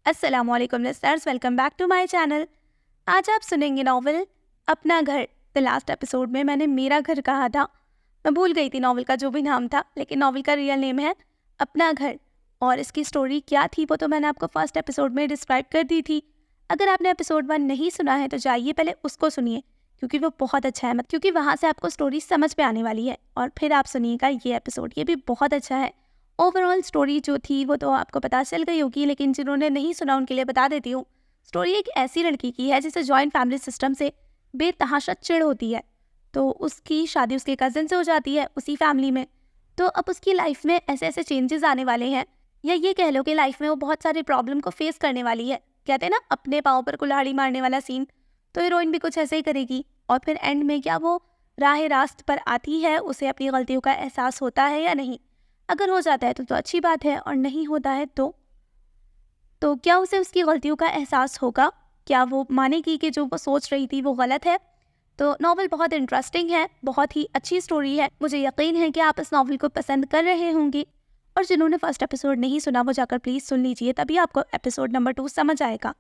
السلام علیکم listeners, welcome back to my channel. آج آپ سنیں گے ناول اپنا گھر۔ لاسٹ ایپیسوڈ میں میں نے میرا گھر کہا تھا، میں بھول گئی تھی ناول کا جو بھی نام تھا، لیکن ناول کا ریئل نیم ہے اپنا گھر، اور اس کی سٹوری کیا تھی وہ تو میں نے آپ کو فرسٹ ایپیسوڈ میں ڈسکرائب کر دی تھی۔ اگر آپ نے ایپیسوڈ 1 نہیں سنا ہے تو جائیے پہلے اس کو سنیے، کیونکہ وہ بہت اچھا ہے، کیونکہ وہاں سے آپ کو سٹوری سمجھ پہ آنے والی ہے، اور پھر آپ سنیے گا یہ ایپیسوڈ، یہ بھی بہت اچھا ہے۔ اوور آل اسٹوری جو تھی وہ تو آپ کو پتہ چل گئی ہوگی، لیکن جنہوں نے نہیں سنا ان کے لیے بتا دیتی ہوں۔ اسٹوری ایک ایسی لڑکی کی ہے جسے جوائنٹ فیملی سسٹم سے بے تحاشا چڑ ہوتی ہے، تو اس کی شادی اس کے کزن سے ہو جاتی ہے اسی فیملی میں۔ تو اب اس کی لائف میں ایسے ایسے چینجز آنے والے ہیں، یا یہ کہہ لو کہ لائف میں وہ بہت سارے پرابلم کو فیس کرنے والی ہے۔ کہتے ہیں نا اپنے پاؤں پر کلہاڑی مارنے والا سین، تو ہیروئن بھی کچھ ایسے ہی کرے گی، اور پھر اینڈ میں کیا وہ راہ راست پر آتی ہے، اسے اپنی غلطیوں کا احساس ہوتا ہے یا نہیں؟ اگر ہو جاتا ہے تو اچھی بات ہے، اور نہیں ہوتا ہے تو کیا اسے اس کی غلطیوں کا احساس ہوگا؟ کیا وہ مانے گی کہ جو وہ سوچ رہی تھی وہ غلط ہے؟ تو ناول بہت انٹرسٹنگ ہے، بہت ہی اچھی سٹوری ہے، مجھے یقین ہے کہ آپ اس ناول کو پسند کر رہے ہوں گے، اور جنہوں نے فرسٹ ایپیسوڈ نہیں سنا وہ جا کر پلیز سن لیجئے، تبھی آپ کو ایپیسوڈ نمبر 2 سمجھ آئے گا۔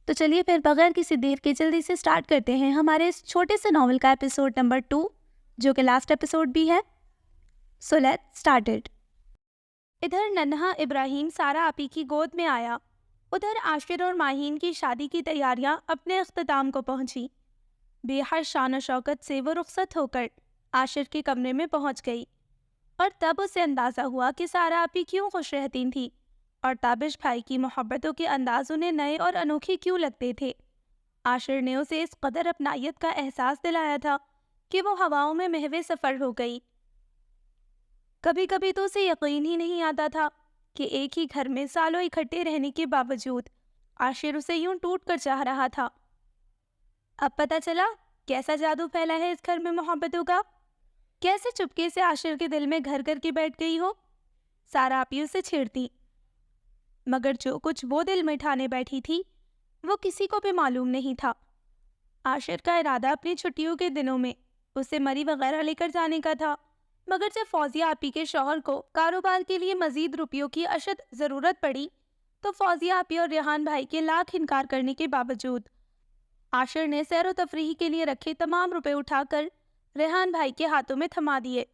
تو چلیے پھر بغیر کسی دیر کے جلدی سے سٹارٹ کرتے ہیں ہمارے اس چھوٹے سے ناول کا ایپیسوڈ نمبر 2، جو کہ لاسٹ ایپیسوڈ بھی ہے۔ So let's start it. ادھر ننھا ابراہیم سارا آپی کی گود میں آیا، ادھر عاشر اور ماہین کی شادی کی تیاریاں اپنے اختتام کو پہنچی۔ بے حد شان و شوکت سے وہ رخصت ہو کر عاشر کے کمرے میں پہنچ گئی، اور تب اسے اندازہ ہوا کہ سارا آپی کیوں خوش رہتی تھی، اور تابش بھائی کی محبتوں کے انداز انہیں نئے اور انوکھے کیوں لگتے تھے۔ عاشر نے اسے اس قدر اپنائیت کا احساس دلایا تھا کہ وہ ہواؤں میں محو سفر ہو گئی۔ کبھی کبھی تو اسے یقین ہی نہیں آتا تھا کہ ایک ہی گھر میں سالوں اکٹھے رہنے کے باوجود عاشر اسے یوں ٹوٹ کر چاہ رہا تھا۔ اب پتہ چلا کیسا جادو پھیلا ہے اس گھر میں محبتوں کا، کیسے چپکے سے عاشر کے دل میں گھر کر کے بیٹھ گئی ہو۔ سارا آپی اسے چھیڑتی، مگر جو کچھ وہ دل میں ٹھانے بیٹھی تھی وہ کسی کو بھی معلوم نہیں تھا۔ عاشر کا ارادہ اپنی چھٹیوں کے دنوں میں اسے مری وغیرہ لے کر جانے کا تھا، مگر جب فوزیہ آپی کے شوہر کو کاروبار کے لیے مزید روپیوں کی اشد ضرورت پڑی تو فوزیہ آپی اور ریحان بھائی کے لاکھ انکار کرنے کے باوجود عاشر نے سیر و تفریح کے لیے رکھے تمام روپے اٹھا کر ریحان بھائی کے ہاتھوں میں تھما دیے۔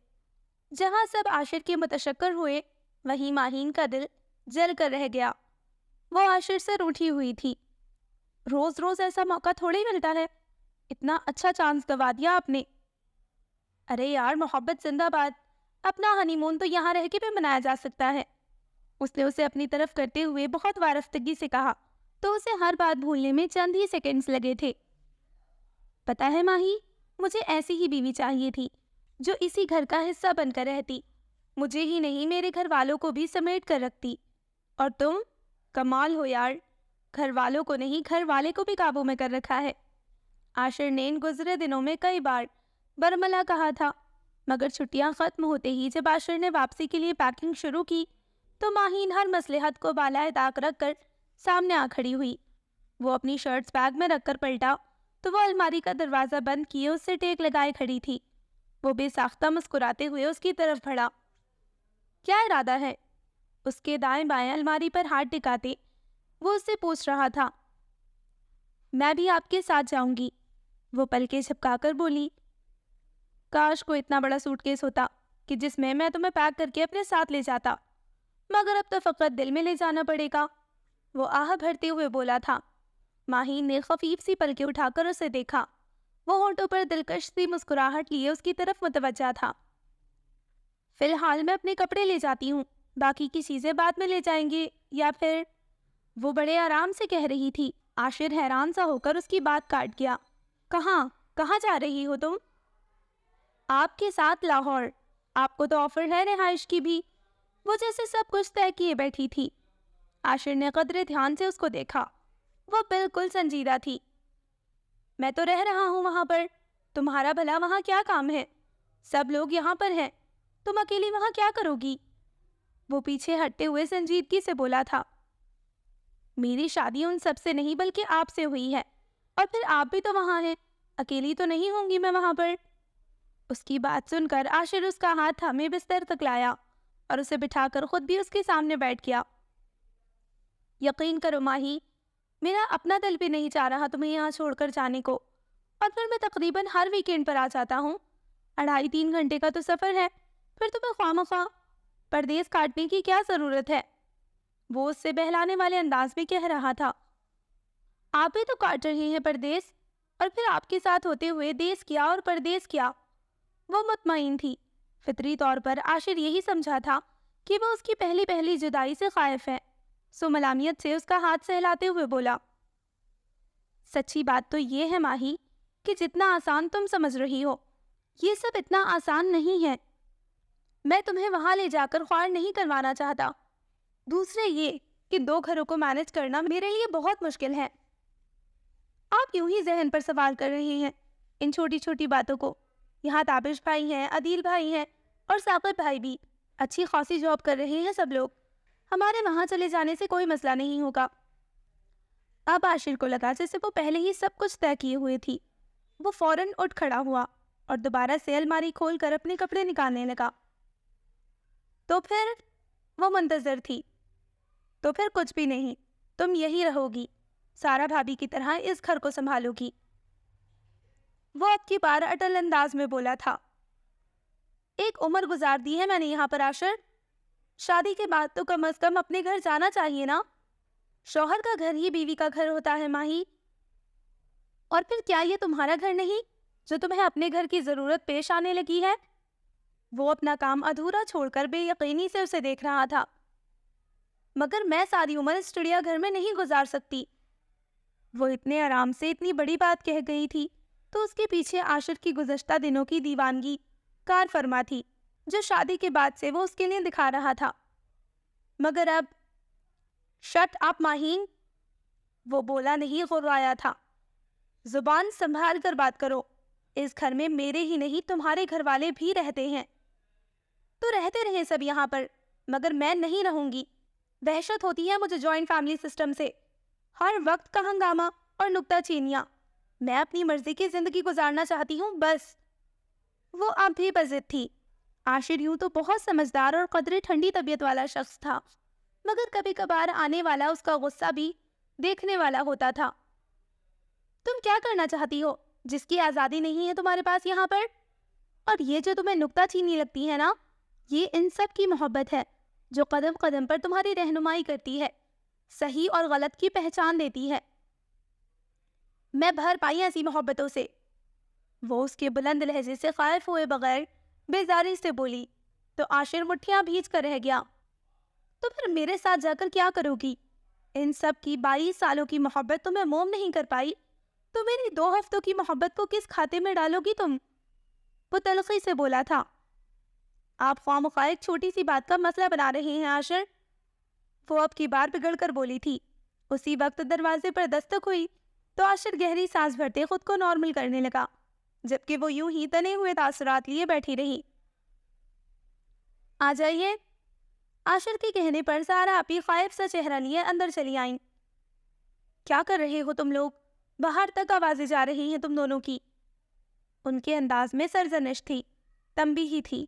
جہاں سب عاشر کے متشکر ہوئے، وہیں ماہین کا دل جل کر رہ گیا۔ وہ عاشر سے روٹھی ہوئی تھی۔ روز روز ایسا موقع تھوڑے ہی ملتا ہے، اتنا اچھا چانس گوا دیا آپ نے۔ ارے یار، محبت زندہ باد، اپنا ہنی مون تو یہاں رہ کے بھی منایا جا سکتا ہے، اس نے اسے اپنی طرف کرتے ہوئے بہت وارفتگی سے کہا، تو اسے ہر بات بھولنے میں چند ہی سیکنڈز لگے تھے۔ پتہ ہے ماہی، مجھے ایسی ہی بیوی چاہیے تھی جو اسی گھر کا حصہ بن کر رہتی، مجھے ہی نہیں میرے گھر والوں کو بھی سمیٹ کر رکھتی، اور تم کمال ہو یار، گھر والوں کو نہیں گھر والے کو بھی قابو میں کر رکھا ہے۔ عاشر نے ان گزرے دنوں میں کئی بار برملا کہا تھا، مگر چھٹیاں ختم ہوتے ہی جب عاشر نے واپسی کے لیے پیکنگ شروع کی تو ماہین ہر مصلحت کو بالائے طاق رکھ کر سامنے آ کھڑی ہوئی۔ وہ اپنی شرٹس بیگ میں رکھ کر پلٹا تو وہ الماری کا دروازہ بند کیے اس سے ٹیک لگائے کھڑی تھی۔ وہ بے ساختہ مسکراتے ہوئے اس کی طرف بڑھا۔ کیا ارادہ ہے؟ اس کے دائیں بائیں الماری پر ہاتھ ٹکاتے وہ اس سے پوچھ رہا تھا۔ میں بھی آپ کے ساتھ جاؤں گی، وہ پلکیں جھپکا کر بولی۔ کاش کو اتنا بڑا سوٹ کیس ہوتا کہ جس میں تمہیں پیک کر کے اپنے ساتھ لے جاتا، مگر اب تو فقط دل میں لے جانا پڑے گا، وہ آہ بھرتے ہوئے بولا تھا۔ ماہین نے خفیف سی پلکیں اٹھا کر اسے دیکھا، وہ ہونٹوں پر دلکش سی مسکراہٹ لیے اس کی طرف متوجہ تھا۔ فی الحال میں اپنے کپڑے لے جاتی ہوں، باقی کی چیزیں بعد میں لے جائیں گے، یا پھر، وہ بڑے آرام سے کہہ رہی تھی۔ عاشر حیران سا ہو کر اس کی بات کاٹ گیا۔ کہاں جا رہی ہو تم؟ آپ کے ساتھ لاہور، آپ کو تو آفر ہے رہائش کی بھی، وہ جیسے سب کچھ طے کیے بیٹھی تھی۔ عاشر نے قدرے دھیان سے اس کو دیکھا، وہ بالکل سنجیدہ تھی۔ میں تو رہ رہا ہوں وہاں پر، تمہارا بھلا وہاں کیا کام ہے؟ سب لوگ یہاں پر ہیں، تم اکیلی وہاں کیا کرو گی؟ وہ پیچھے ہٹتے ہوئے سنجیدگی سے بولا تھا۔ میری شادی ان سب سے نہیں بلکہ آپ سے ہوئی ہے، اور پھر آپ بھی تو وہاں ہیں، اکیلی تو نہیں ہوں گی میں وہاں پر۔ اس کی بات سن کر عاشر اس کا ہاتھ تھامے بستر تک لایا اور اسے بٹھا کر خود بھی اس کے سامنے بیٹھ گیا۔ یقین کرو ماہی، میرا اپنا دل بھی نہیں چاہ رہا تمہیں یہاں چھوڑ کر جانے کو، اور پھر میں تقریباً ہر ویکینڈ پر آ جاتا ہوں۔ 2.5-3 گھنٹے کا تو سفر ہے، پھر تمہیں خواہ پردیس کاٹنے کی کیا ضرورت ہے؟ وہ اس سے بہلانے والے انداز میں کہہ رہا تھا۔ آپ بھی تو کاٹ رہے ہیں پردیس، اور پھر آپ کے ساتھ ہوتے ہوئے دیس کیا اور پردیس کیا؟ وہ مطمئن تھی۔ فطری طور پر عاشر یہی سمجھا تھا کہ وہ اس کی پہلی جدائی سے خائف ہے، سو ملامیت سے اس کا ہاتھ سہلاتے ہوئے بولا، سچی بات تو یہ ہے ماہی کہ جتنا آسان تم سمجھ رہی ہو، یہ سب اتنا آسان نہیں ہے۔ میں تمہیں وہاں لے جا کر خوار نہیں کروانا چاہتا۔ دوسرے یہ کہ 2 گھروں کو مینج کرنا میرے لیے بہت مشکل ہے۔ آپ یوں ہی ذہن پر سوال کر رہے ہیں ان چھوٹی چھوٹی باتوں کو۔ یہاں تابش بھائی ہیں، عدیل بھائی ہیں، اور ثاقب بھائی بھی اچھی خاصی جاب کر رہے ہیں سب لوگ۔ ہمارے وہاں چلے جانے سے کوئی مسئلہ نہیں ہوگا۔ اب عاشر کو لگا جیسے وہ پہلے ہی سب کچھ طے کیے ہوئے تھی۔ وہ فوراً اٹھ کھڑا ہوا اور دوبارہ سے الماری کھول کر اپنے کپڑے نکالنے لگا۔ تو پھر وہ منتظر تھی۔ تو پھر کچھ بھی نہیں، تم یہی رہو گی، سارا بھابھی کی طرح اس گھر کو سنبھالو گی۔ وہ اب کی بار اٹل انداز میں بولا تھا۔ ایک عمر گزار دی ہے میں نے یہاں پر عاشر، شادی کے بعد تو کم از کم اپنے گھر جانا چاہیے نا۔ شوہر کا گھر ہی بیوی کا گھر ہوتا ہے ماہی۔ اور پھر کیا یہ تمہارا گھر نہیں جو تمہیں اپنے گھر کی ضرورت پیش آنے لگی ہے؟ وہ اپنا کام ادھورا چھوڑ کر بے یقینی سے اسے دیکھ رہا تھا۔ مگر میں ساری عمر اس چڑیا گھر میں نہیں گزار سکتی۔ وہ اتنے آرام سے اتنی بڑی بات کہہ گئی تھی تو اس کے پیچھے عاشر کی گزشتہ دنوں کی دیوانگی کار فرما تھی جو شادی کے بعد سے وہ اس کے لیے دکھا رہا تھا۔ مگر اب شٹ اپ ماہین، وہ بولا نہیں غرایا تھا۔ زبان سنبھال کر بات کرو، اس گھر میں میرے ہی نہیں تمہارے گھر والے بھی رہتے ہیں۔ تو رہتے رہے سب یہاں پر، مگر میں نہیں رہوں گی۔ وحشت ہوتی ہے مجھے جوائنٹ فیملی سسٹم سے، ہر وقت کا ہنگامہ اور نکتہ چینیاں۔ میں اپنی مرضی کی زندگی گزارنا چاہتی ہوں بس۔ وہ اب بھی بضد تھی۔ عاشر یوں تو بہت سمجھدار اور قدرے ٹھنڈی طبیعت والا شخص تھا، مگر کبھی کبھار آنے والا اس کا غصہ بھی دیکھنے والا ہوتا تھا۔ تم کیا کرنا چاہتی ہو جس کی آزادی نہیں ہے تمہارے پاس یہاں پر؟ اور یہ جو تمہیں نکتہ چینی لگتی ہے نا، یہ ان سب کی محبت ہے جو قدم قدم پر تمہاری رہنمائی کرتی ہے، صحیح اور غلط کی پہچان دیتی ہے۔ میں بھر پائی ایسی محبتوں سے۔ وہ اس کے بلند لہجے سے خائف ہوئے بغیر بیزاری سے بولی تو عاشر مٹھیاں بھیج کر رہ گیا۔ تو پھر میرے ساتھ جا کر کیا کرو گی؟ ان سب کی 22 سالوں کی محبت تمہیں موم نہیں کر پائی تو میری 2 ہفتوں کی محبت کو کس کھاتے میں ڈالو گی تم؟ وہ تلخی سے بولا تھا۔ آپ خواہ مخواہ ایک چھوٹی سی بات کا مسئلہ بنا رہے ہیں عاشر، وہ اب کی بار بگڑ کر بولی تھی۔ اسی وقت دروازے پر دستک ہوئی تو عاشر گہری سانس بھرتے خود کو نارمل کرنے لگا، جبکہ وہ یوں ہی تنے ہوئے تاثرات لیے بیٹھی رہی۔ آ جائیے، عاشر کے کہنے پر سارا اپی خائف سا چہرہ لیے اندر چلی آئیں۔ کیا کر رہے ہو تم لوگ؟ باہر تک آوازیں جا رہی ہیں تم دونوں کی۔ ان کے انداز میں سرزنش تھی، تنبیہ تھی،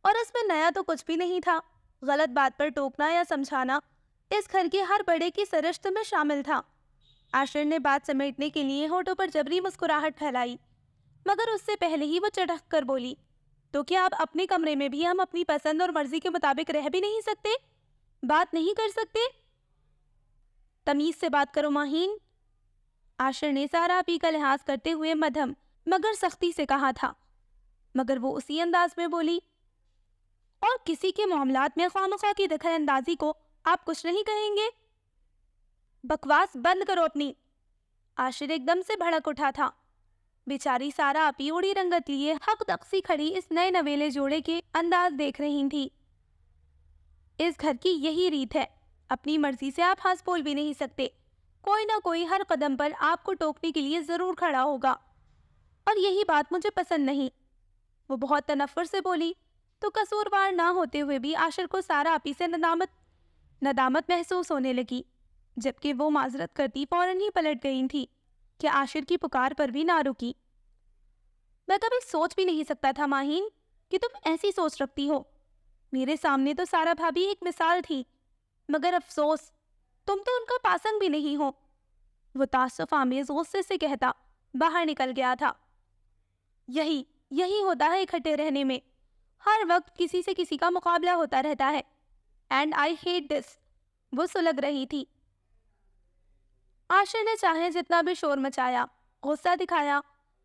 اور اس میں نیا تو کچھ بھی نہیں تھا۔ غلط بات پر ٹوکنا یا سمجھانا اس گھر کے ہر بڑے کی سرشت میں شامل تھا۔ عاشر نے بات سمیٹنے کے لیے ہونٹوں پر جبری مسکراہٹ پھیلائی، مگر اس سے پہلے ہی وہ چٹخ کر بولی، تو کیا اب اپنے کمرے میں بھی ہم اپنی پسند اور مرضی کے مطابق رہ بھی نہیں سکتے؟ بات نہیں کر سکتے؟ تمیز سے بات کرو ماہین، عاشر نے سارا پی کا لحاظ کرتے ہوئے مدھم مگر سختی سے کہا تھا، مگر وہ اسی انداز میں بولی، اور کسی کے معاملات میں خواہ مخواہ کی دخل اندازی کو آپ کچھ نہیں کہیں گے؟ بکواس بند کرو اپنی۔ عاشر ایک دم سے بھڑک اٹھا تھا۔ بیچاری سارا اپی اڑی رنگت لیے حق تقسی کھڑی اس نئے نویلے جوڑے کے انداز دیکھ رہی تھی۔ اس گھر کی یہی ریت ہے، اپنی مرضی سے آپ ہنس بول بھی نہیں سکتے، کوئی نہ کوئی ہر قدم پر آپ کو ٹوکنے کے لیے ضرور کھڑا ہوگا، اور یہی بات مجھے پسند نہیں۔ وہ بہت تنفر سے بولی تو قصوروار نہ ہوتے ہوئے بھی عاشر کو سارا اپی سے ندامت محسوس ہونے لگی، جبکہ وہ معذرت کرتی فوراً ہی پلٹ گئی تھی کہ عاشر کی پکار پر بھی نہ رکی۔ میں کبھی سوچ بھی نہیں سکتا تھا ماہین کہ تم ایسی سوچ رکھتی ہو۔ میرے سامنے تو سارا بھابھی ایک مثال تھی، مگر افسوس تم تو ان کا پاسنگ بھی نہیں ہو، وہ تعصف آمیز غصے سے کہتا باہر نکل گیا تھا۔ یہی ہوتا ہے اکٹھے رہنے میں، ہر وقت کسی سے کسی کا مقابلہ ہوتا رہتا ہے۔ اینڈ آئی ہیٹ دس، وہ سلگ رہی تھی۔ عاشر نے چاہے جتنا بھی شور مچایا، غصہ دکھایا،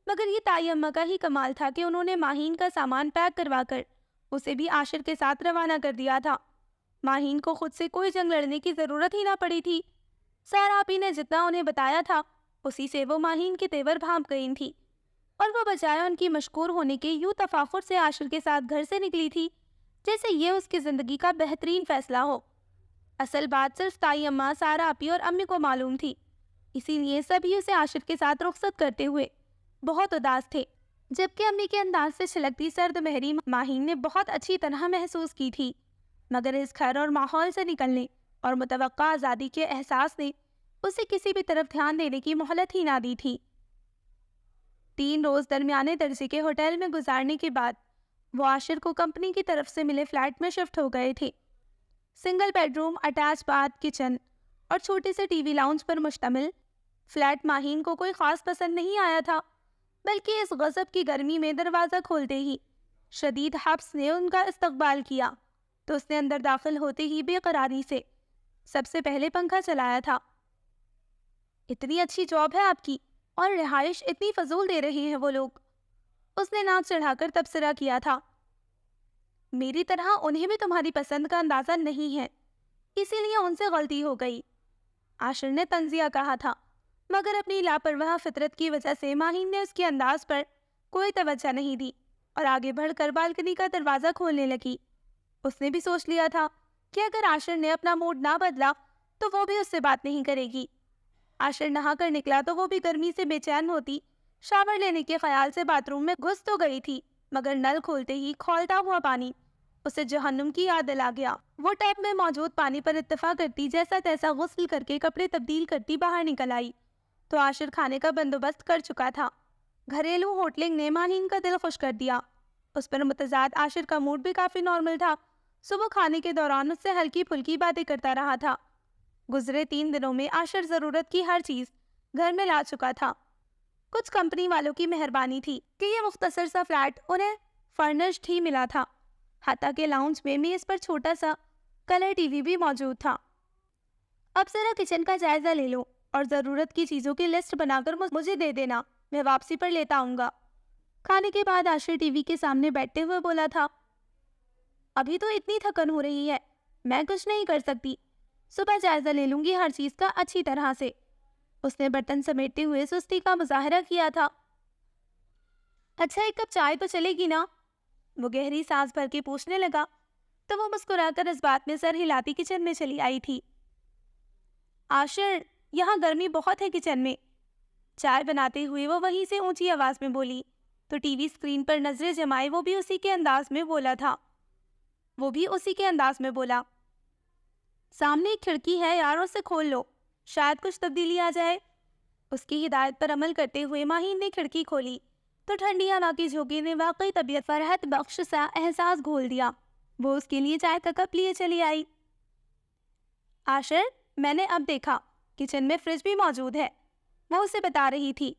مگر یہ تائی اماں کا ہی کمال تھا کہ انہوں نے ماہین کا سامان پیک کروا کر اسے بھی عاشر کے ساتھ روانہ کر دیا تھا۔ ماہین کو خود سے کوئی جنگ لڑنے کی ضرورت ہی نہ پڑی تھی۔ سارا آپی نے جتنا انہیں بتایا تھا اسی سے وہ ماہین کے تیور بھانپ گئی تھی، اور وہ بجائے ان کی مشکور ہونے کے یوں تفاخر سے عاشر کے ساتھ گھر سے نکلی تھی جیسے یہ اس کی زندگی کا بہترین فیصلہ ہو۔ اصل بات صرف تائی اماں، سارا آپی اور امی کو معلوم تھی، اسی لیے سبھی اسے عاشر کے ساتھ رخصت کرتے ہوئے بہت اداس تھے، جبکہ امی کے انداز سے چھلکتی سرد مہری ماہین نے بہت اچھی طرح محسوس کی تھی، مگر اس گھر اور ماحول سے نکلنے اور متوقع آزادی کے احساس نے اسے کسی بھی طرف دھیان دینے کی مہلت ہی نہ دی تھی۔ 3 روز درمیانے درجے کے ہوٹل میں گزارنے کے بعد وہ عاشر کو کمپنی کی طرف سے ملے فلیٹ میں شفٹ ہو گئے تھے۔ Single bed room, attach bath, kitchen اور چھوٹے سے ٹی وی لاؤنج پر مشتمل فلیٹ ماہین کو کوئی خاص پسند نہیں آیا تھا، بلکہ اس غضب کی گرمی میں دروازہ کھولتے ہی شدید حبس نے ان کا استقبال کیا تو اس نے اندر داخل ہوتے ہی بے قراری سے سب سے پہلے پنکھا چلایا تھا۔ اتنی اچھی جاب ہے آپ کی اور رہائش اتنی فضول دے رہے ہیں وہ لوگ، اس نے ناک چڑھا کر تبصرہ کیا تھا۔ میری طرح انہیں بھی تمہاری پسند کا اندازہ نہیں ہے، اسی لیے ان سے غلطی ہو گئی، عاشر نے طنزیہ کہا تھا، مگر اپنی لاپرواہ فطرت کی وجہ سے ماہین نے اس کے انداز پر کوئی توجہ نہیں دی اور آگے بڑھ کر بالکنی کا دروازہ کھولنے لگی۔ اس نے بھی سوچ لیا تھا کہ اگر عاشر نے اپنا موڈ نہ بدلا تو وہ بھی اس سے بات نہیں کرے گی۔ عاشر نہا کر نکلا تو وہ بھی گرمی سے بے چین ہوتی شاور لینے کے خیال سے باتھ روم میں گھس تو گئی تھی، مگر نل کھولتے ہی کھولتا ہوا پانی اسے جہنم کی یاد دلا گیا۔ وہ ٹیپ میں موجود پانی پر اتفاق کرتی جیسا تیسا غسل کر کے کپڑے تبدیل کرتی باہر نکل آئی تو عاشر کھانے کا بندوبست کر چکا تھا۔ گھریلو ہوٹلنگ نے ماہین کا دل خوش کر دیا۔ اس پر متضاد عاشر کا موڈ بھی کافی نارمل تھا، صبح کھانے کے دوران اس سے ہلکی پھلکی باتیں کرتا رہا تھا۔ گزرے 3 دنوں میں عاشر ضرورت کی ہر چیز گھر میں لا چکا تھا۔ کچھ کمپنی والوں کی مہربانی تھی کہ یہ مختصر سا فلیٹ انہیں فرنشڈ ہی ملا تھا، حتیٰ کہ لاؤنج میں میز پر چھوٹا سا کلر ٹی وی بھی موجود تھا۔ اب ذرا کچن کا جائزہ لے لو اور ضرورت کی چیزوں کی لسٹ بنا کر مجھے دے دینا، میں واپسی پر لیتا آؤں گا۔ کھانے کے بعد عاشر ٹی وی کے سامنے بیٹھتے ہوئے بولا تھا، ابھی تو اتنی تھکن ہو رہی ہے، میں کچھ نہیں کر سکتی، صبح جائزہ لے لوں گی ہر چیز کا اچھی طرح سے۔ اس نے برتن سمیٹتے ہوئے سستی کا مظاہرہ کیا تھا۔ اچھا، 1 کپ چائے تو چلے گی نا؟ وہ گہری سانس بھر کے پوچھنے لگا تو وہ مسکرا کر اس بات میں سر ہلاتی کچن میں چلی آئی تھی۔ عاشر، یہاں گرمی بہت ہے کچن میں، چائے بناتے ہوئے وہ وہیں سے اونچی آواز میں بولی تو ٹی وی اسکرین پر نظریں جمائے وہ بھی اسی کے انداز میں بولا، سامنے ایک کھڑکی ہے یار، اسے کھول لو، شاید کچھ تبدیلی آ جائے۔ اس کی ہدایت پر عمل کرتے ہوئے ماہین نے کھڑکی کھولی تو ٹھنڈی ہوا کی جھونکے نے واقعی طبیعت فرحت بخش سا احساس گھول دیا۔ وہ اس کے لیے چائے کا کپ لیے چلی آئی۔ عاشر، میں نے اب دیکھا کچن میں فریج بھی موجود ہے، وہ اسے بتا رہی تھی۔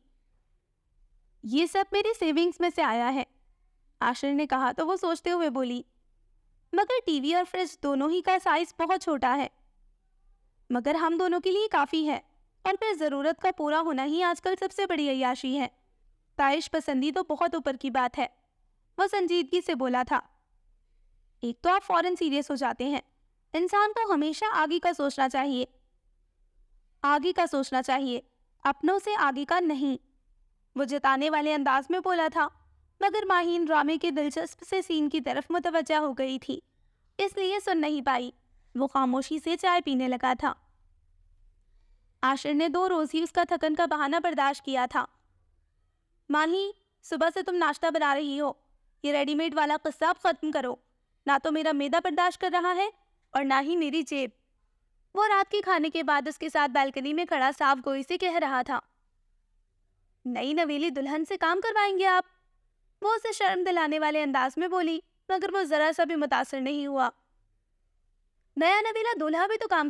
یہ سب میری سیونگز میں سے آیا ہے، عاشر نے کہا تو وہ سوچتے ہوئے بولی، مگر ٹی وی اور فریج دونوں ہی کا سائز بہت چھوٹا ہے، مگر ہم دونوں کے لیے کافی ہے، اور پھر ضرورت کا پورا ہونا ہی آج کل سب سے بڑی عیاشی ہے، تعیش پسندی تو بہت اوپر کی بات ہے۔ وہ سنجیدگی سے بولا تھا، ایک تو آپ فوراً سیریس ہو جاتے ہیں، انسان کو ہمیشہ آگے کا سوچنا چاہیے، اپنوں سے آگے کا نہیں، وہ جتانے والے انداز میں بولا تھا، مگر ماہین ڈرامے کے دلچسپ سے سین کی طرف متوجہ ہو گئی تھی، اس لیے سن نہیں پائی، وہ خاموشی سے چائے پینے لگا تھا۔ عاشر نے 2 روز ہی اس کا تھکن کا بہانہ برداشت کیا تھا۔ ماہی، صبح سے تم ناشتہ بنا رہی ہو، یہ ریڈی میڈ والا قصہ اب ختم کرو، نہ تو میرا معدہ برداشت کر رہا ہے اور نہ ہی میری جیب۔ وہ رات کے کھانے کے بعد اس کے ساتھ بالکنی میں کھڑا صاف گوئی سے کہہ رہا تھا۔ نئی نویلی دلہن سے کام کروائیں گے آپ؟ وہ اسے شرم دلانے والے انداز میں بولی، مگر وہ ذرا سا بھی متاثر نہیں ہوا۔ نیا نویلا دولہا بھی تو کام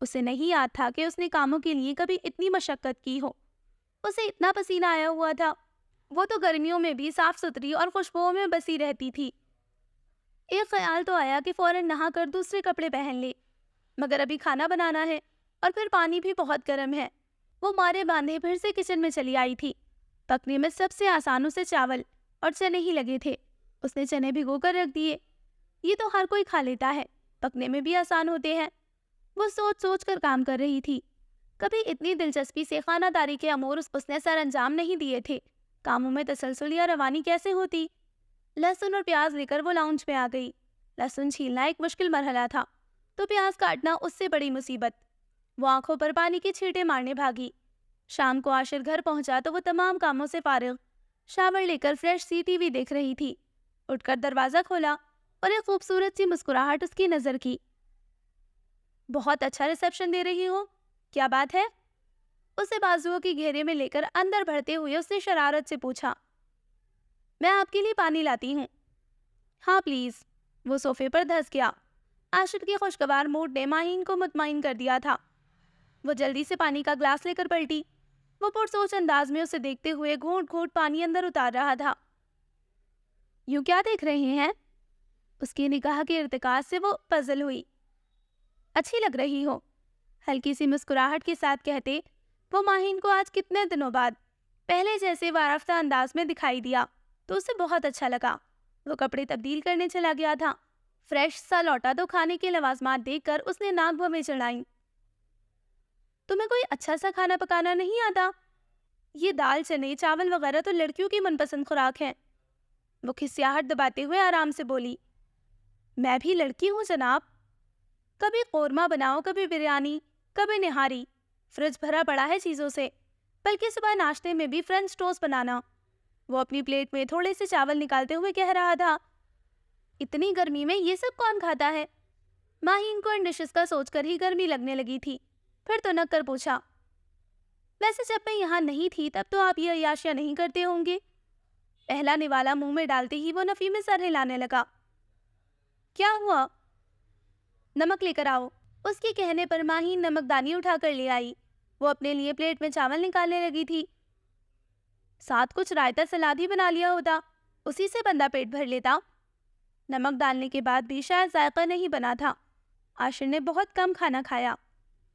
اسے نہیں یاد تھا کہ اس نے کاموں کے لیے کبھی اتنی مشقت کی ہو. اسے اتنا پسینہ آیا ہوا تھا. وہ تو گرمیوں میں بھی صاف ستھری اور خوشبوؤں میں بسی رہتی تھی. ایک خیال تو آیا کہ فوراً نہا کر دوسرے کپڑے پہن لے، مگر ابھی کھانا بنانا ہے اور پھر پانی بھی بہت گرم ہے. وہ مارے باندھے پھر سے کچن میں چلی آئی تھی. پکنے میں سب سے آسان اسے چاول اور چنے ہی لگے تھے. اس نے چنے بھگو کر رکھ دیے. یہ تو ہر کوئی کھا لیتا ہے، پکنے میں بھی آسان ہوتے ہیں. وہ سوچ سوچ کر کام کر رہی تھی. کبھی اتنی دلچسپی سے خانہ داری کے امور اس نے سر انجام نہیں دیے تھے. کاموں میں تسلسل یا روانی کیسے ہوتی؟ لہسن اور پیاز لے کر وہ لاؤنج میں آ گئی. لہسن چھیلنا ایک مشکل مرحلہ تھا تو پیاز کاٹنا اس سے بڑی مصیبت. وہ آنکھوں پر پانی کی چھینٹیں مارنے بھاگی. شام کو عاشر گھر پہنچا تو وہ تمام کاموں سے فارغ شاور لے کر فریش سی ٹی وی دیکھ رہی تھی. اٹھ کر دروازہ کھولا اور ایک خوبصورت سی مسکراہٹ اس کی نظر کی. بہت اچھا ریسیپشن دے رہی ہو، کیا بات ہے؟ اسے بازوؤں کی گھیرے میں لے کر اندر بڑھتے ہوئے اس نے شرارت سے پوچھا. میں آپ کے لیے پانی لاتی ہوں. ہاں پلیز. وہ صوفے پر دھس گیا. عاشر کے خوشگوار موڈ نے ماہین کو مطمئن کر دیا تھا. وہ جلدی سے پانی کا گلاس لے کر پلٹی. وہ پرسوچ انداز میں اسے دیکھتے ہوئے گھونٹ گھونٹ پانی اندر اتار رہا تھا. یوں کیا دیکھ رہے ہیں؟ اس کی نگاہ کے ارتکاز سے وہ پزل ہوئی. اچھی لگ رہی ہو، ہلکی سی مسکراہٹ کے ساتھ کہتے وہ ماہین کو آج کتنے دنوں بعد پہلے جیسے وارفتہ انداز میں دکھائی دیا تو اسے بہت اچھا لگا. وہ کپڑے تبدیل کرنے چلا گیا تھا. فریش سا لوٹا تو کھانے کے لوازمات دیکھ کر اس نے ناک بھویں چڑھائیں. تمہیں کوئی اچھا سا کھانا پکانا نہیں آتا؟ یہ دال چنے چاول وغیرہ تو لڑکیوں کی من پسند خوراک ہیں. وہ کھسیاہٹ دباتے ہوئے آرام سے بولی. میں بھی لڑکی ہوں جناب. کبھی قورمہ بناؤ، کبھی بریانی، کبھی نہاری. فریج بھرا پڑا ہے چیزوں سے، بلکہ صبح ناشتے میں بھی فرینچ ٹوسٹ بنانا. وہ اپنی پلیٹ میں تھوڑے سے چاول نکالتے ہوئے کہہ رہا تھا. اتنی گرمی میں یہ سب کون کھاتا ہے؟ ماہین کو ان ڈشز کا سوچ کر ہی گرمی لگنے لگی تھی. پھر تو نک کر پوچھا. ویسے جب میں یہاں نہیں تھی تب تو آپ یہ عیاشیاں نہیں کرتے ہوں گے؟ پہلا نوالا منہ میں ڈالتے ہی وہ نفی میں سر ہلانے لگا. کیا ہوا؟ نمک لے کر آؤ. اس کے کہنے پر ماہین نمک دانی اٹھا کر لے آئی. وہ اپنے لیے پلیٹ میں چاول نکالنے لگی تھی. ساتھ کچھ رائتا سلاد ہی بنا لیا ہوتا، اسی سے بندہ پیٹ بھر لیتا. نمک ڈالنے کے بعد بھی شاید ذائقہ نہیں بنا تھا. عاشر نے بہت کم کھانا کھایا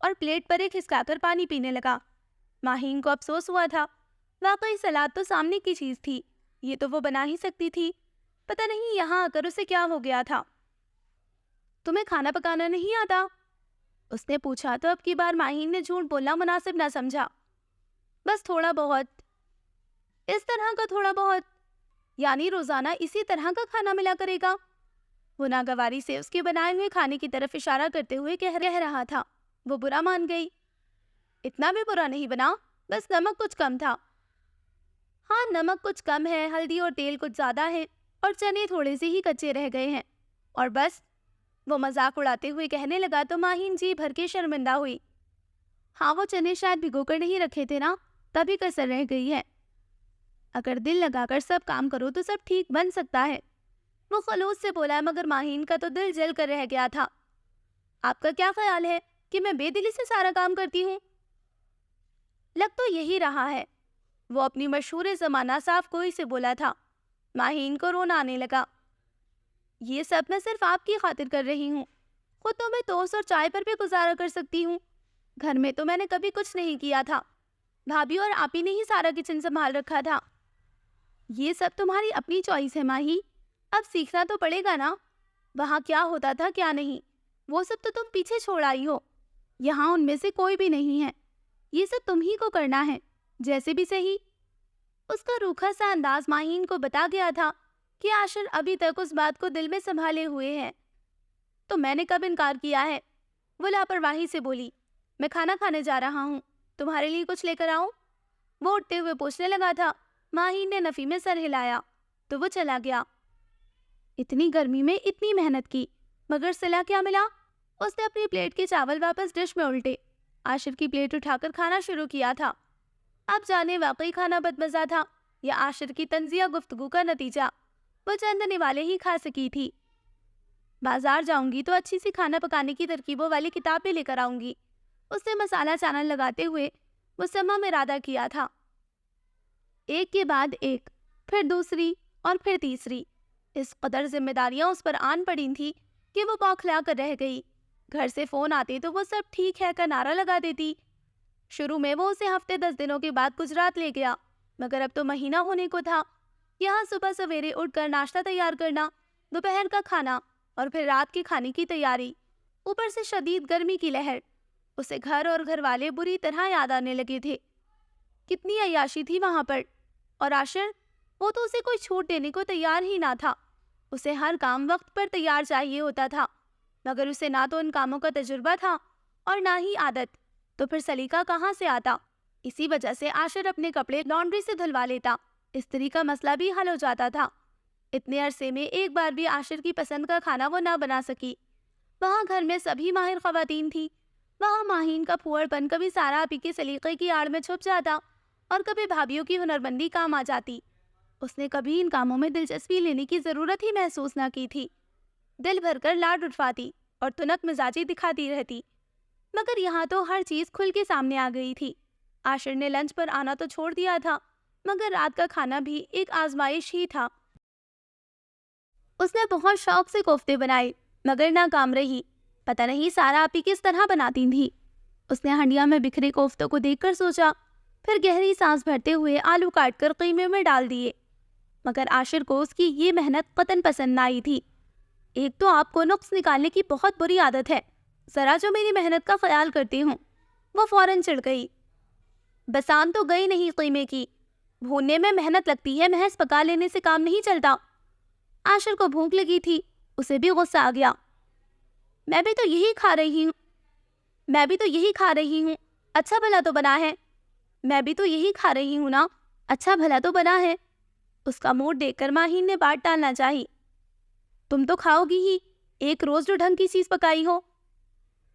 اور پلیٹ پر ایک کھسکا کر پانی پینے لگا. ماہین کو افسوس ہوا تھا. واقعی سلاد تو سامنے کی چیز تھی، یہ تو وہ بنا ہی سکتی تھی. پتہ نہیں یہاں آ کر اسے کیا ہو گیا تھا. تمہیں کھانا پکانا نہیں آتا؟ اس نے پوچھا تو اب کی بار ماہین نے جھوٹ بولنا مناسب نہ سمجھا. بس تھوڑا بہت. اس طرح کا تھوڑا بہت؟ یعنی روزانہ اسی طرح کا کھانا ملا کرے گا؟ وہ ناگواری سے اس کے بنائے ہوئے کھانے کی طرف اشارہ کرتے ہوئے کہہ رہا تھا. وہ برا مان گئی. اتنا بھی برا نہیں بنا، بس نمک کچھ کم تھا. ہاں نمک کچھ کم ہے، ہلدی اور تیل کچھ زیادہ ہے، اور چنے تھوڑے سے ہی کچے رہ گئے ہیں، اور بس. وہ مذاق اڑاتے ہوئے کہنے لگا تو ماہین جی بھر کے شرمندہ ہوئی. ہاں وہ چنے شاید بھگو کر نہیں رکھے تھے نا، تبھی کسر رہ گئی ہے. اگر دل لگا کر سب کام کرو تو سب ٹھیک بن سکتا ہے. وہ خلوص سے بولا، مگر ماہین کا تو دل جل کر رہ گیا تھا. آپ کا کیا خیال ہے کہ میں بے دلی سے سارا کام کرتی ہوں؟ لگ تو یہی رہا ہے. وہ اپنی مشہور زمانہ صاف گوئی سے بولا تھا. ماہین کو رونا آنے لگا. یہ سب میں صرف آپ کی خاطر کر رہی ہوں. خود تو میں توست اور چائے پر بھی گزارا کر سکتی ہوں. گھر میں تو میں نے کبھی کچھ نہیں کیا تھا. بھابھی اور آپ ہی نے ہی سارا کچن سنبھال رکھا تھا. یہ سب تمہاری اپنی چوائس ہے ماہی، اب سیکھنا تو پڑے گا نا. وہاں کیا ہوتا تھا کیا نہیں، وہ سب تو تم پیچھے چھوڑ آئی ہو. یہاں ان میں سے کوئی بھی نہیں ہے. یہ سب تم ہی کو کرنا ہے، جیسے بھی صحیح. اس کا روکھا سا انداز ماہین کو بتا گیا تھا کہ عاشر ابھی تک اس بات کو دل میں سنبھالے ہوئے ہے. تو میں نے کب انکار کیا ہے؟ وہ لاپرواہی سے بولی. میں کھانا کھانے جا رہا ہوں، تمہارے لیے کچھ لے کر آؤں؟ وہ اٹھتے ہوئے پوچھنے لگا تھا. ماہین نے نفی میں سر ہلایا تو وہ چلا گیا. اتنی گرمی میں اتنی محنت کی، مگر صلہ کیا ملا؟ اس نے اپنی پلیٹ کے چاول واپس ڈش میں الٹے. عاشر کی پلیٹ اٹھا کر کھانا شروع کیا تھا. اب جانے واقعی کھانا بدمزہ تھا یا عاشر کی طنزیہ گفتگو کا نتیجہ. وہ چند نوالے ہی کھا سکی تھی. بازار جاؤں گی تو اچھی سی کھانا پکانے کی ترکیبوں والی کتاب بھی لے کر آؤں گی. اس نے مسالہ چانا لگاتے ہوئے مسمم ارادہ کیا تھا۔ ایک کے بعد ایک، پھر دوسری اور پھر تیسری۔ اس قدر ذمہ داریاں اس پر آن پڑی تھی کہ وہ بوکھلا کر رہ گئی۔ گھر سے فون آتے تو وہ سب ٹھیک ہے کا نعرہ لگا دیتی۔ شروع میں وہ اسے ہفتے 10 دنوں کے بعد گجرات لے گیا، مگر اب تو مہینہ ہونے کو تھا۔ یہاں صبح سویرے اٹھ کر ناشتہ تیار کرنا، دوپہر کا کھانا اور پھر رات کے کھانے کی تیاری، اوپر سے شدید گرمی کی لہر۔ اسے گھر اور گھر والے بری طرح یاد آنے لگے تھے۔ کتنی عیاشی تھی وہاں پر، اور عاشر، وہ تو اسے کوئی چھوٹ دینے کو تیار ہی نہ تھا۔ اسے ہر کام وقت پر تیار چاہیے ہوتا تھا، مگر اسے نہ تو ان کاموں کا تجربہ تھا اور نہ ہی عادت، تو پھر سلیقہ کہاں سے آتا؟ اسی وجہ سے عاشر اپنے کپڑے لانڈری سے دھلوا لیتا، استری کا مسئلہ بھی حل ہو جاتا تھا۔ اتنے عرصے میں ایک بار بھی عاشر کی پسند کا کھانا وہ نہ بنا سکی۔ وہاں گھر میں سبھی ماہر خواتین تھی۔ وہاں ماہین کا پھوڑ پن کبھی سارا آپی کے سلیقے کی آڑ میں چھپ جاتا اور کبھی بھابھیوں کی ہنرمندی کام آ جاتی۔ اس نے کبھی ان کاموں میں دلچسپی لینے کی ضرورت ہی محسوس نہ کی تھی۔ دل بھر کر لاڈ اٹھواتی اور تنک مزاجی دکھاتی رہتی، مگر یہاں تو ہر چیز کھل کے سامنے آ گئی تھی۔ عاشر نے لنچ پر آنا تو چھوڑ دیا تھا، مگر رات کا کھانا بھی ایک آزمائش ہی تھا۔ اس نے بہت شوق سے کوفتے بنائے، مگر ناکام رہی۔ پتہ نہیں سارا آپی کس طرح بناتی تھی۔ اس نے ہنڈیا میں بکھرے کوفتوں کو دیکھ کر سوچا، پھر گہری سانس بھرتے ہوئے آلو کاٹ کر قیمے میں ڈال دیے، مگر عاشر کو اس کی یہ محنت قطعاً پسند نہ آئی تھی۔ ایک تو آپ کو نقص نکالنے کی بہت بری عادت ہے، ذرا جو میری محنت کا خیال کرتی ہوں۔ وہ فوراً چڑھ گئی۔ بسان تو گئی نہیں قیمے کی، بھوننے میں محنت لگتی ہے، محض پکا لینے سے کام نہیں چلتا۔ عاشر کو بھوک لگی تھی، اسے بھی غصہ آ گیا۔ میں بھی تو یہی کھا رہی ہوں، اچھا بھلا تو بنا ہے۔ میں بھی تو یہی کھا رہی ہوں نا، اچھا بھلا تو بنا ہے۔ اس کا موڈ دیکھ کر ماہین نے بات ٹالنا چاہی۔ تم تو کھاؤ گی ہی، ایک روز جو ڈھنگ کی چیز پکائی ہو۔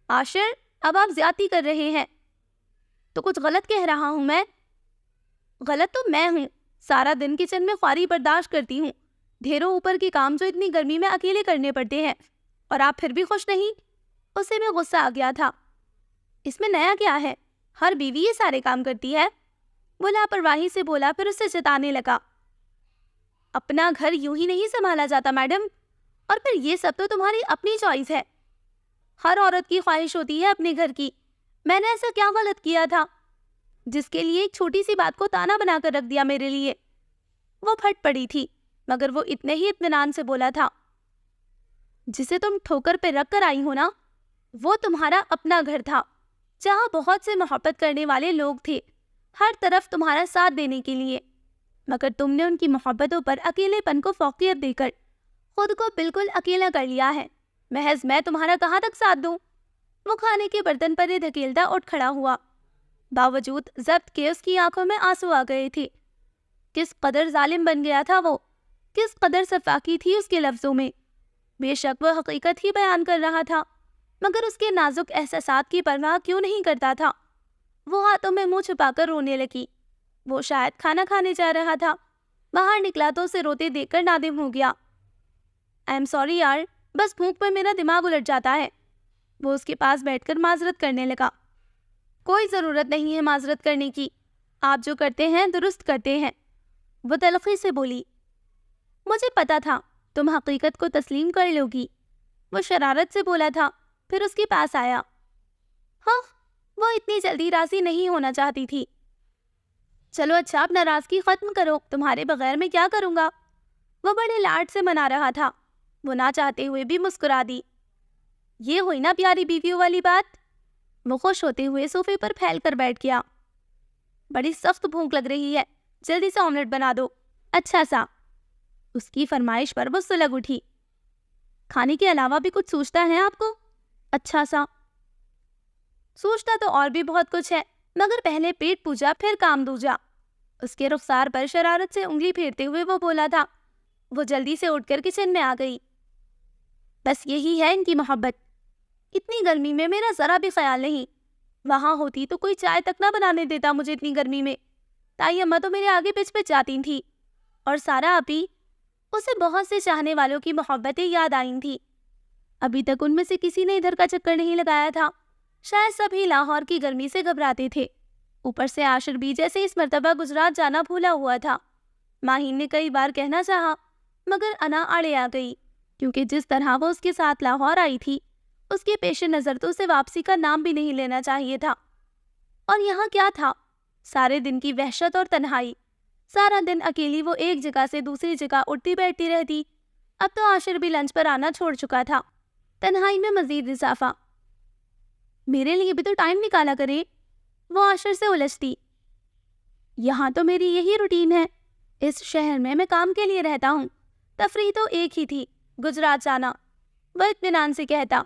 عاشر، اب آپ زیادتی کر رہے ہیں۔ تو کچھ غلط کہہ رہا ہوں میں؟ غلط تو میں ہوں، سارا دن کچن میں خواری برداشت کرتی ہوں، ڈھیروں اوپر کے کام جو اتنی گرمی میں اکیلے کرنے پڑتے ہیں، اور آپ پھر بھی خوش نہیں۔ اسے بھی غصہ آ گیا تھا۔ اس میں نیا کیا ہے؟ ہر بیوی یہ سارے کام کرتی ہے۔ وہ لاپرواہی سے بولا، پھر اسے جتانے لگا۔ اپنا گھر یوں ہی نہیں سنبھالا جاتا میڈم، اور پھر یہ سب تو تمہاری اپنی چوائس ہے۔ ہر عورت کی خواہش ہوتی ہے اپنے گھر کی۔ میں نے ایسا کیا غلط کیا تھا جس کے لیے ایک چھوٹی سی بات کو تانا بنا کر رکھ دیا میرے لیے؟ وہ پھٹ پڑی تھی، مگر وہ اتنے ہی اطمینان سے بولا تھا، جسے تم ٹھوکر پہ رکھ کر آئی ہو نا، وہ تمہارا اپنا گھر تھا، جہاں بہت سے محبت کرنے والے لوگ تھے، ہر طرف تمہارا ساتھ دینے کے لیے، مگر تم نے ان کی محبتوں پر اکیلے پن کو فوقیت دے کر خود کو بالکل اکیلا کر لیا ہے۔ محض میں تمہارا کہاں تک ساتھ دوں؟ وہ کھانے کے برتن پر یہ دھکیلتا اٹھ کھڑا ہوا۔ باوجود ضبط کے اس کی آنکھوں میں آنسو آ گئے تھے۔ کس قدر ظالم بن گیا تھا وہ، کس قدر سفاکی تھی اس کے لفظوں میں۔ بے شک وہ حقیقت ہی بیان کر رہا تھا، مگر اس کے نازک احساسات کی پرواہ کیوں نہیں کرتا تھا؟ وہ ہاتھوں میں منہ چھپا کر رونے لگی۔ وہ شاید کھانا کھانے جا رہا تھا، باہر نکلا تو اسے روتے دیکھ کر نادم ہو گیا۔ آئی ایم سوری یار، بس بھوک میں میرا دماغ الٹ جاتا ہے۔ وہ اس کے پاس بیٹھ کر معذرت کرنے لگا۔ کوئی ضرورت نہیں ہے معذرت کرنے کی، آپ جو کرتے ہیں درست کرتے ہیں، وہ تلخی سے بولی۔ مجھے پتا تھا تم حقیقت کو تسلیم کر لو گی، وہ شرارت سے بولا تھا، پھر اس کے پاس آیا۔ ہاں، وہ اتنی جلدی راضی نہیں ہونا چاہتی تھی۔ چلو اچھا، اب ناراضگی ختم کرو، تمہارے بغیر میں کیا کروں گا؟ وہ بڑے لاڈ سے منا رہا تھا۔ وہ نہ چاہتے ہوئے بھی مسکرا دی۔ یہ ہوئی نا پیاری بیویوں والی بات۔ وہ خوش ہوتے ہوئے صوفے پر پھیل کر بیٹھ گیا۔ بڑی سخت بھوک لگ رہی ہے، جلدی سے آملیٹ بنا دو، اچھا سا۔ اس کی فرمائش پر وہ سلگ اٹھی۔ کھانے کے علاوہ بھی کچھ سوچتا ہے آپ کو؟ اچھا سا۔ سوچتا تو اور بھی بہت کچھ ہے، مگر پہلے پیٹ پوجا پھر کام دوجا۔ اس کے رخسار پر شرارت سے انگلی پھیرتے ہوئے وہ بولا تھا۔ وہ جلدی سے اٹھ کر کچن میں آ گئی۔ بس یہی ہے ان کی محبت۔ اتنی گرمی میں میرا ذرا بھی خیال نہیں، وہاں ہوتی تو کوئی چائے تک نہ بنانے دیتا مجھے اتنی گرمی میں۔ تائی اماں تو میرے آگے پچ پچ جاتی تھی، اور سارا آپی، اسے بہت سے چاہنے والوں کی محبتیں یاد آئی تھی۔ ابھی تک ان میں سے کسی نے ادھر کا چکر نہیں لگایا تھا، شاید سبھی لاہور کی گرمی سے گھبراتے تھے، اوپر سے عاشر بھی جیسے اس مرتبہ گجرات جانا بھولا ہوا تھا۔ ماہین نے کئی بار کہنا چاہا مگر انا آڑے آ گئی، کیونکہ جس طرح وہ اس کے ساتھ لاہور آئی تھی اس کے پیش نظر تو اسے واپسی کا نام بھی نہیں لینا چاہیے تھا۔ اور یہاں کیا تھا؟ سارے دن کی وحشت اور تنہائی، سارا دن اکیلی وہ ایک جگہ سے دوسری جگہ اٹھتی بیٹھتی رہتی۔ اب تو عاشر بھی لنچ پر آنا چھوڑ چکا تھا۔ تنہائی میں مزید اضافہ۔ میرے لیے بھی تو ٹائم نکالا کرے، وہ عاشر سے الجھتی۔ یہاں تو میری یہی روٹین ہے، اس شہر میں کام کے لیے رہتا ہوں، تفریح تو ایک ہی تھی، گجرات جانا، وہ اطمینان سے کہتا۔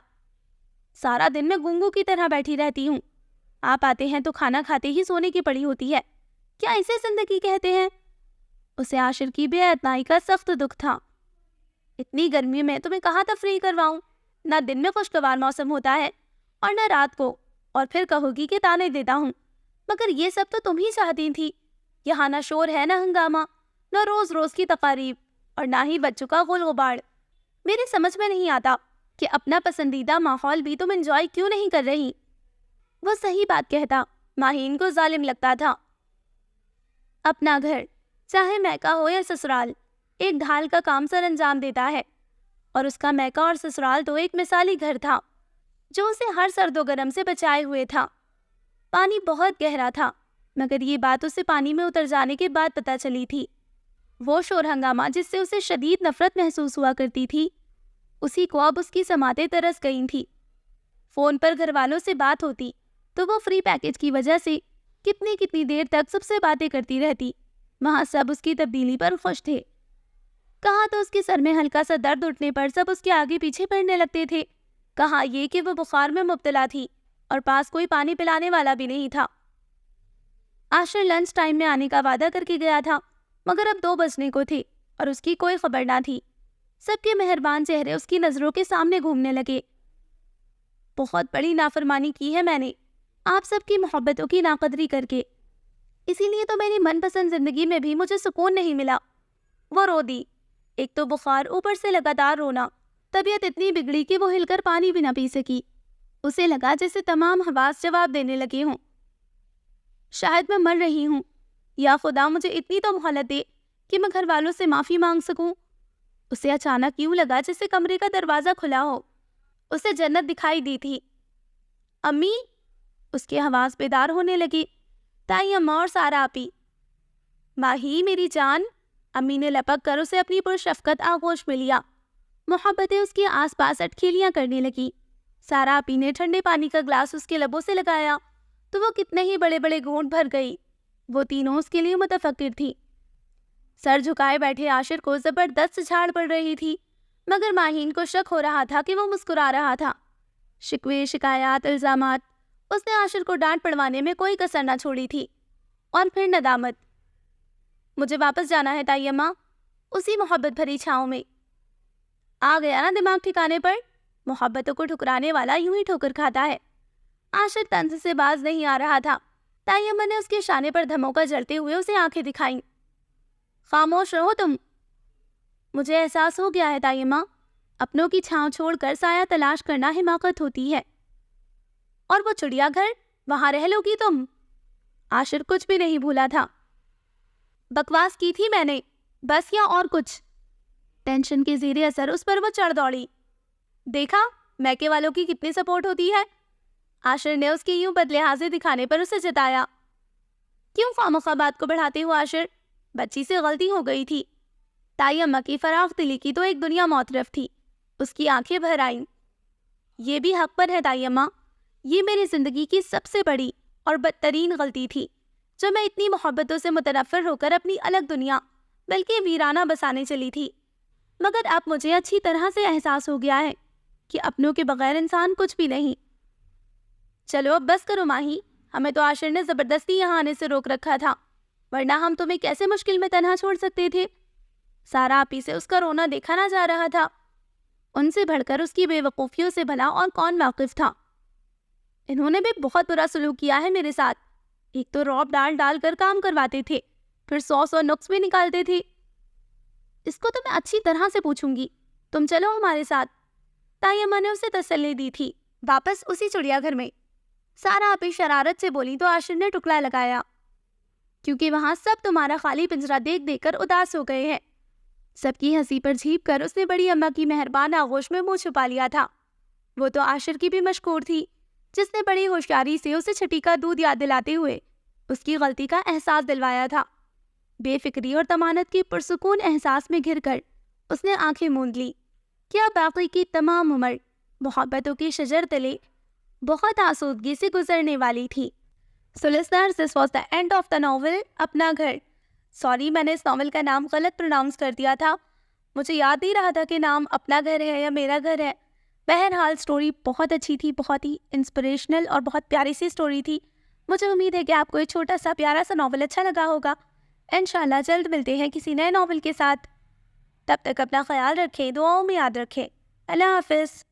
سارا دن میں گنگو کی طرح بیٹھی رہتی ہوں، آپ آتے ہیں تو کھانا کھاتے ہی سونے کی پڑی ہوتی ہے، کیا اسے زندگی کہتے ہیں؟ اسے عاشر کی بے اعتنائی کا سخت دکھ تھا۔ اتنی گرمی میں تمہیں کہاں تفریح کرواؤں؟ نہ دن میں خوشگوار موسم ہوتا ہے اور نہ رات کو، اور پھر کہو گی کہ تانے دیتا ہوں، مگر یہ سب تو تم ہی چاہتی تھی۔ یہاں نہ شور ہے نہ ہنگامہ، نہ روز روز کی تقاریب، اور نہ ہی بچوں کا غل غبار۔ میرے سمجھ میں نہیں آتا کہ اپنا پسندیدہ ماحول بھی تم انجوائے کیوں نہیں کر رہی؟ وہ صحیح بات کہتا، ماہین کو ظالم لگتا تھا۔ اپنا گھر، چاہے میکہ ہو یا سسرال، ایک ڈھال کا کام سر انجام دیتا ہے، اور اس کا میکہ اور سسرال تو ایک مثالی گھر تھا جو اسے ہر سرد و گرم سے بچائے ہوئے تھا۔ پانی بہت گہرا تھا، مگر یہ بات اسے پانی میں اتر جانے کے بعد پتہ چلی تھی۔ وہ شور ہنگامہ جس سے اسے شدید نفرت محسوس ہوا کرتی تھی، اسی کو اب اس کی سماعتیں ترس گئی تھی۔ فون پر گھر والوں سے بات ہوتی تو وہ فری پیکج کی وجہ سے کتنی دیر تک سب سے باتیں کرتی رہتی۔ وہاں سب اس کی تبدیلی پر خوش تھے۔ کہاں تو اس کے سر میں ہلکا سا درد اٹھنے پر سب اس کے آگے پیچھے پڑنے لگتے تھے، کہاں یہ کہ وہ بخار میں مبتلا تھی اور پاس کوئی پانی پلانے والا بھی نہیں تھا۔ عاشر لنچ ٹائم میں آنے کا وعدہ کر کے گیا تھا، مگر اب 2 بجنے کو تھے اور اس کی کوئی خبر نہ تھی۔ سب کے مہربان چہرے اس کی نظروں کے سامنے گھومنے لگے۔ بہت بڑی نافرمانی کی ہے میں نے آپ سب کی محبتوں کی ناقدری کر کے، اسی لیے تو میری من پسند زندگی میں بھی مجھے سکون نہیں ملا۔ وہ رو دی، ایک تو بخار، اوپر سے لگاتار رونا، طبیعت اتنی بگڑی کہ وہ ہل کر پانی بھی نہ پی سکی۔ اسے لگا جیسے تمام حواس جواب دینے لگے ہوں۔ شاید میں مر رہی ہوں، یا خدا مجھے اتنی تو مہلت دے کہ میں گھر والوں سے معافی مانگ سکوں۔ اسے اچانک یوں لگا جیسے کمرے کا دروازہ کھلا ہو، اسے جنت دکھائی دی تھی۔ امی، اس کی آواز بیدار ہونے لگی، تائی اماں اور سارا آپی۔ ماہی میری جان، امی نے لپک کر اسے اپنی پرشفقت آغوش میں لیا۔ محبتیں اس کے آس پاس اٹکھیلیاں کرنے لگی۔ سارا آپی نے ٹھنڈے پانی کا گلاس اس کے لبوں سے لگایا تو وہ کتنے ہی بڑے بڑے گھونٹ بھر گئی۔ وہ تینوں اس کے لیے متفکر تھی۔ سر جھکائے بیٹھے عاشر کو زبردست جھاڑ پڑ رہی تھی، مگر ماہین کو شک ہو رہا تھا کہ وہ مسکرا رہا تھا۔ شکوے، شکایات، الزامات، اس نے عاشر کو ڈانٹ پڑوانے میں کوئی کسر نہ چھوڑی تھی۔ اور پھر ندامت۔ مجھے واپس جانا ہے تائی اماں، اسی محبت بھری چھاؤں میں۔ آ گیا نا دماغ ٹھکانے پر؟ محبتوں کو ٹھکرانے والا یوں ہی ٹھوکر کھاتا ہے۔ عاشر طنز سے باز نہیں آ رہا تھا۔ تائی اماں نے اس کے شانے پر دھموکا جلتے ہوئے اسے آنکھیں دکھائیں۔ خاموش رہو تم۔ مجھے احساس ہو گیا ہے تائی اماں، اپنوں کی چھاؤں چھوڑ کر سایہ تلاش کرنا حماقت ہوتی ہے۔ اور وہ چڑیا گھر، وہاں رہ لو گی تم؟ عاشر کچھ بھی نہیں بھولا تھا۔ بکواس کی تھی میں نے، بس، یا اور کچھ؟ ٹینشن کے زیر اثر اس پر وہ چڑھ دوڑی۔ دیکھا میکے والوں کی کتنی سپورٹ ہوتی ہے؟ عاشر نے اس کی یوں بدلحاظی دکھانے پر اسے جتایا۔ کیوں خواہ بات کو بڑھاتے ہو عاشر؟ بچی سے غلطی ہو گئی تھی۔ تائی اماں کی فراخ دلی کی تو ایک دنیا معترف تھی۔ اس کی آنکھیں بھر آئیں۔ یہ بھی حق پر ہے تائی اماں، یہ میری زندگی کی سب سے بڑی اور بدترین غلطی تھی، جو میں اتنی محبتوں سے متنفر ہو کر اپنی الگ دنیا بلکہ ویرانہ بسانے چلی تھی۔ مگر اب مجھے اچھی طرح سے احساس ہو گیا ہے کہ اپنوں کے بغیر انسان کچھ بھی نہیں۔ چلو اب بس کرو ماہی، ہمیں تو عاشر نے زبردستی یہاں آنے سے روک رکھا تھا، ورنہ ہم تمہیں کیسے مشکل میں تنہا چھوڑ سکتے تھے؟ سارا آپی سے اس کا رونا دیکھا نہ جا رہا تھا۔ ان سے بڑھ کر اس کی بے وقوفیوں سے بھلا اور کون واقف تھا؟ انہوں نے بھی بہت برا سلوک کیا ہے میرے ساتھ۔ ایک تو رعب ڈال ڈال کر کام کرواتے تھے، پھر 100 نقص بھی نکالتے تھے۔ اس کو تو میں اچھی طرح سے پوچھوں گی، تم چلو ہمارے ساتھ۔ تائی اماں نے اسے تسلی دی تھی۔ واپس اسی چڑیا گھر میں سارا ابھی شرارت سے بولی تو آشر نے ٹکڑا لگایا، کیونکہ وہاں سب تمہارا خالی پنجرا دیکھ دیکھ کر اداس ہو گئے ہیں۔ سب کی ہنسی پر جھیپ کر اس نے بڑی اماں کی مہربان آغوش میں منہ چھپا لیا تھا۔ وہ تو عاشر کی بھی مشکور تھی، جس نے بڑی ہوشیاری سے اسے چھٹی کا دودھ یاد دلاتے ہوئے اس کی غلطی کا احساس دلوایا تھا۔ بے فکری اور طمانت کی پرسکون احساس میں گھر کر اس نے آنکھیں موند لی۔ کیا باقی کی تمام عمر محبتوں کی شجر تلے بہت آسودگی سے گزرنے والی تھی۔ So listeners, this was the end of the novel اپنا گھر۔ سوری، میں نے اس ناول کا نام غلط پروناؤنس کر دیا تھا، مجھے یاد نہیں رہا تھا کہ نام اپنا گھر ہے یا میرا گھر ہے۔ بہرحال سٹوری بہت اچھی تھی، بہت ہی انسپریشنل اور بہت پیاری سی سٹوری تھی۔ مجھے امید ہے کہ آپ کو یہ چھوٹا سا پیارا سا ناول اچھا لگا ہوگا۔ انشاءاللہ جلد ملتے ہیں کسی نئے ناول کے ساتھ، تب تک اپنا خیال رکھیں، دعاؤں میں یاد رکھیں۔ اللہ حافظ۔